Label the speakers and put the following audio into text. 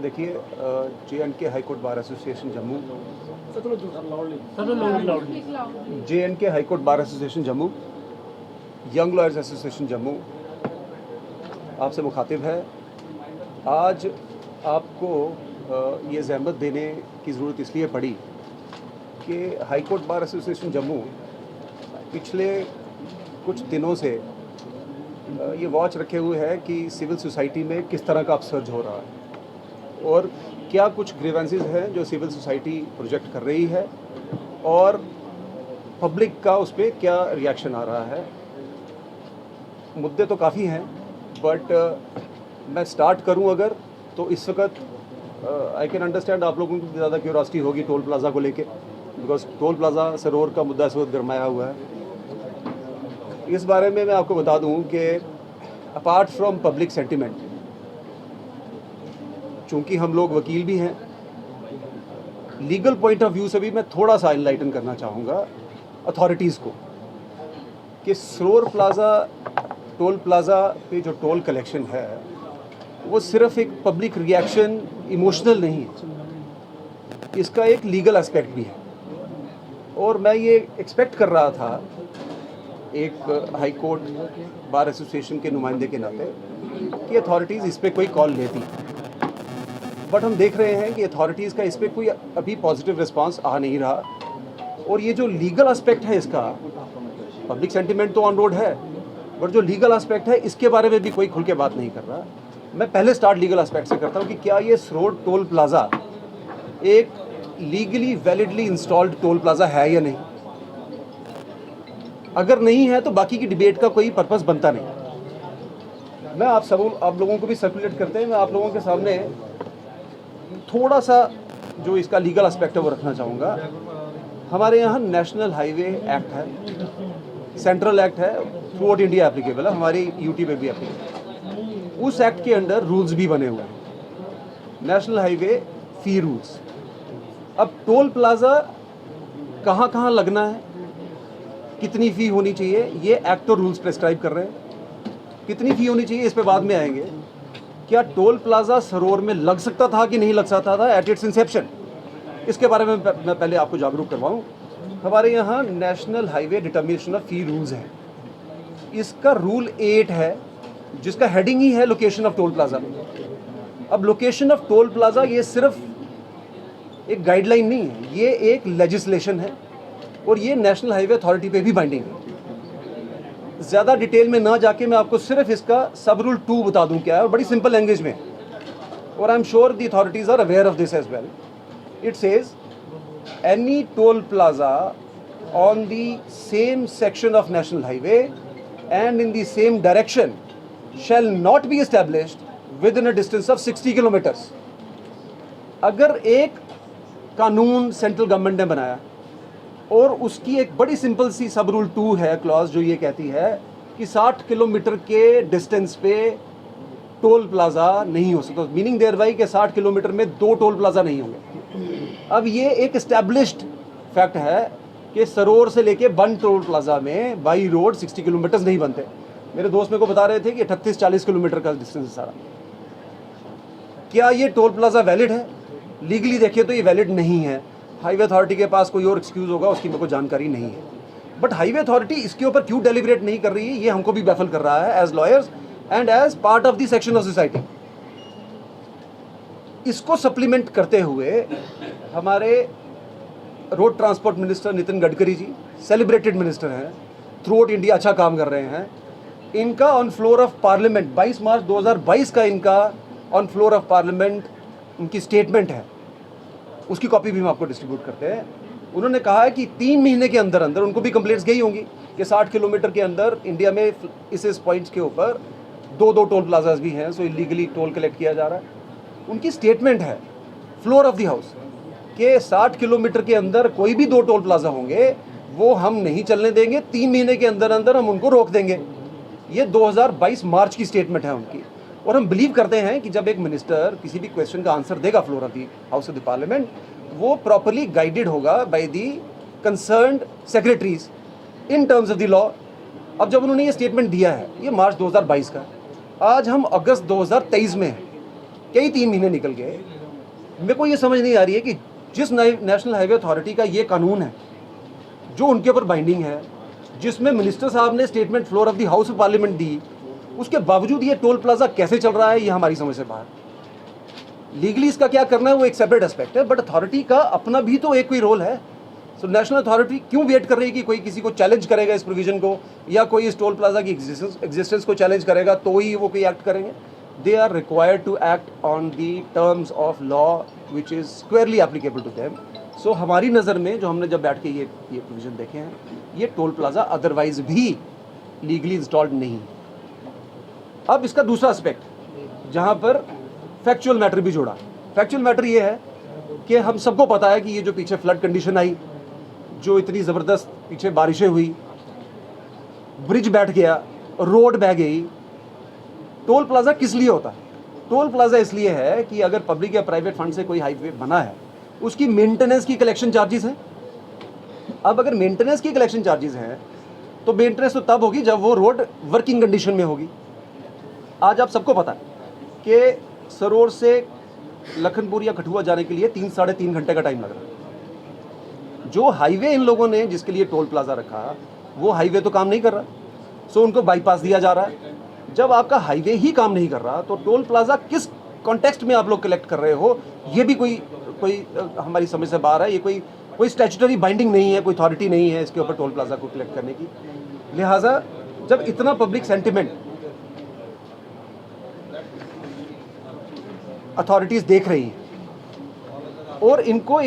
Speaker 1: देखिए, JNK high court bar association Jammu, JNK high court bar association Jammu, young lawyers association Jammu आपसे मुखातिब है। आज आपको ये ज़हमत देने की ज़रूरत इसलिए पड़ी कि high court bar association Jammu पिछले कुछ दिनों से ये वॉच रखे हुए है कि सिविल सोसाइटी में किस तरह का अपसर्ज हो रहा है और क्या कुछ ग्रीवेंसेस हैं जो सिविल सोसाइटी प्रोजेक्ट कर रही है और पब्लिक का उस पर क्या रिएक्शन आ रहा है। मुद्दे तो काफ़ी हैं, बट मैं स्टार्ट करूं अगर तो इस वक्त आई कैन अंडरस्टैंड आप लोगों को ज़्यादा क्यूरोसिटी होगी टोल प्लाज़ा को लेके, बिकॉज टोल प्लाज़ा सरोवर का मुद्दा इस वक्त गरमाया हुआ है। इस बारे में मैं आपको बता दूं कि अपार्ट फ्रॉम पब्लिक सेंटिमेंट, चूँकि हम लोग वकील भी हैं, लीगल पॉइंट ऑफ व्यू से भी मैं थोड़ा सा इनलाइटन करना चाहूँगा अथॉरिटीज़ को कि सरोवर प्लाज़ा टोल प्लाज़ा पे जो टोल कलेक्शन है वो सिर्फ एक पब्लिक रिएक्शन इमोशनल नहीं है, इसका एक लीगल एस्पेक्ट भी है। और मैं ये एक्सपेक्ट कर रहा था एक हाई कोर्ट बार एसोसिएशन के नुमाइंदे के नाते कि अथॉरिटीज़ इस पर कोई कॉल लेती, बट हम देख रहे हैं कि अथॉरिटीज़ का इस पर कोई अभी पॉजिटिव रिस्पांस आ नहीं रहा। और ये जो लीगल एस्पेक्ट है इसका, पब्लिक सेंटिमेंट तो ऑन रोड है, बट जो लीगल एस्पेक्ट है इसके बारे में भी कोई खुल के बात नहीं कर रहा। मैं पहले स्टार्ट लीगल एस्पेक्ट से करता हूँ कि क्या ये सरोवर टोल प्लाज़ा एक legally validly installed toll plaza है या नहीं। अगर नहीं है तो बाकी की डिबेट का कोई पर्पस बनता नहीं। मैं आप लोगों को भी सर्कुलेट करते हैं, मैं आप लोगों के सामने थोड़ा सा जो इसका लीगल एस्पेक्ट है वो रखना चाहूँगा। हमारे यहाँ नेशनल हाईवे एक्ट है, सेंट्रल एक्ट है, थ्रू आउट इंडिया एप्लीकेबल है, हमारी यूटी पे भी एप्लीकेबल। उस एक्ट के अंडर रूल्स भी बने हुए हैं, नेशनल हाईवे फी रूल्स। अब टोल प्लाज़ा कहाँ कहाँ लगना है, कितनी फ़ी होनी चाहिए, ये एक्ट और रूल्स प्रेस्क्राइब कर रहे हैं। कितनी फ़ी होनी चाहिए इस पे बाद में आएंगे। क्या टोल प्लाज़ा सरोवर में लग सकता था कि नहीं लग सकता था एट इट्स इंसेप्शन, इसके बारे में मैं पहले आपको जागरूक करवाऊँ। हमारे यहाँ national highway determination of fee rules है, इसका रूल 8 है जिसका हेडिंग ही है लोकेशन ऑफ टोल प्लाज़ा। अब लोकेशन ऑफ टोल प्लाज़ा ये सिर्फ एक गाइडलाइन नहीं है, ये एक लेजिस्लेशन है और ये नेशनल हाईवे अथॉरिटी पे भी बाइंडिंग है। ज़्यादा डिटेल में ना जाके मैं आपको सिर्फ इसका सब रूल 2 बता दूं क्या है, और बड़ी सिंपल लैंग्वेज में, और I am sure the authorities are aware of this as well. It says any toll plaza on the same section of national highway and in the same direction shall not be established within a distance of 60 kilometres. अगर एक कानून central government ने बनाया और उसकी एक बड़ी simple सी सब रूल 2 है क्लॉज जो ये कहती है कि 60 किलोमीटर के डिस्टेंस पे टोल प्लाज़ा नहीं हो सकता, मीनिंग देयर बाई कि 60 किलोमीटर में 2 टोल प्लाज़ा नहीं होंगे। अब ये एक एस्टैब्लिश्ड फैक्ट है कि सरोवर से लेके 1 टोल प्लाज़ा में बाई रोड 60 किलोमीटर्स नहीं बनते। मेरे दोस्त मेरे को बता रहे थे कि 38-40 किलोमीटर का डिस्टेंस है सारा। क्या ये टोल प्लाज़ा वैलिड है? लीगली देखिए तो ये वैलिड नहीं है। हाईवे अथॉरिटी के पास कोई और एक्सक्यूज़ होगा, उसकी मेरे को जानकारी नहीं है, बट हाईवे अथॉरिटी इसके ऊपर क्यों डेलिब्रेट नहीं कर रही है, ये हमको भी बैफल कर रहा है as lawyers and as part of the section of society. इसको सप्लीमेंट करते हुए हमारे road transport minister Nitin Gadkari ji celebrated minister हैं, थ्रू आउट इंडिया अच्छा काम कर रहे हैं। इनका on floor of parliament 22 March 2022 का इनका ऑन फ्लोर ऑफ पार्लियामेंट उनकी स्टेटमेंट है, उसकी कॉपी भी हम आपको डिस्ट्रीब्यूट करते हैं। उन्होंने कहा है कि 3 महीने के अंदर अंदर, उनको भी कंप्लेंट्स गई होंगी कि 60 किलोमीटर के अंदर इंडिया में इस पॉइंट्स के ऊपर 2 टोल प्लाजाज भी हैं, सो इलीगली टोल कलेक्ट किया जा रहा है। उनकी स्टेटमेंट है फ्लोर ऑफ द हाउस कि 60 किलोमीटर के अंदर कोई भी 2 टोल प्लाजा होंगे वो हम नहीं चलने देंगे, 3 महीने के अंदर अंदर हम उनको रोक देंगे। ये 2022 मार्च की स्टेटमेंट है उनकी। और हम बिलीव करते हैं कि जब एक मिनिस्टर किसी भी क्वेश्चन का आंसर देगा floor of the house of the parliament, वो प्रॉपर्ली गाइडेड होगा by the concerned secretaries in terms of the law. अब जब उन्होंने ये स्टेटमेंट दिया है, ये मार्च 2022 का, आज हम अगस्त 2023 में हैं। कई 3 महीने निकल गए, मेरे को ये समझ नहीं आ रही है कि जिस नेशनल हाईवे अथॉरिटी का ये कानून है जो उनके ऊपर बाइंडिंग है, जिसमें मिनिस्टर साहब ने statement floor of the house of parliament दी, उसके बावजूद ये टोल प्लाजा कैसे चल रहा है, ये हमारी समझ से बाहर। लीगली इसका क्या करना है वो एक सेपरेट एस्पेक्ट है, बट अथॉरिटी का अपना भी तो एक कोई रोल है। सो नेशनल अथॉरिटी क्यों वेट कर रही है कि कोई किसी को चैलेंज करेगा इस प्रोविजन को, या कोई इस टोल प्लाजा की एग्जिस्टेंस को चैलेंज करेगा तो ही वो कोई एक्ट करेंगे। They are required to act on the terms of law which is squarely applicable to them. So हमारी नज़र में जो हमने जब बैठ के ये प्रोविजन देखे हैं, ये टोल प्लाजा अदरवाइज भी लीगली इंस्टॉल्ड नहीं। अब इसका दूसरा एस्पेक्ट जहाँ पर फैक्चुअल मैटर भी जोड़ा। फैक्चुअल मैटर ये है कि हम सबको पता है कि ये जो पीछे फ्लड कंडीशन आई, जो इतनी ज़बरदस्त पीछे बारिशें हुई, ब्रिज बैठ गया, रोड बह गई। टोल प्लाजा किस लिए होता है? टोल प्लाजा इसलिए है कि अगर पब्लिक या प्राइवेट फंड से कोई हाईवे बना है, उसकी मेंटेनेंस की कलेक्शन चार्जेस हैं। अब अगर मेंटेनेंस की कलेक्शन चार्जेस हैं तो मेंटेनेंस तो तब होगी जब वो रोड वर्किंग कंडीशन में होगी। आज आप सबको पता है कि सरोर से लखनपुर या कठुआ जाने के लिए 3-3.5 घंटे का टाइम लग रहा है। जो हाईवे इन लोगों ने जिसके लिए टोल प्लाजा रखा, वो हाईवे तो काम नहीं कर रहा, सो उनको बाईपास दिया जा रहा है। जब आपका हाईवे ही काम नहीं कर रहा तो टोल प्लाजा किस कॉन्टेक्स्ट में आप लोग कलेक्ट कर रहे हो, ये भी कोई हमारी समझ से बाहर है। ये कोई स्टैट्यूटरी बाइंडिंग नहीं है, कोई अथॉरिटी नहीं है इसके ऊपर टोल प्लाजा को कलेक्ट करने की। लिहाजा जब इतना पब्लिक सेंटिमेंट अथॉरिटीज़ देख रही हैं और इनको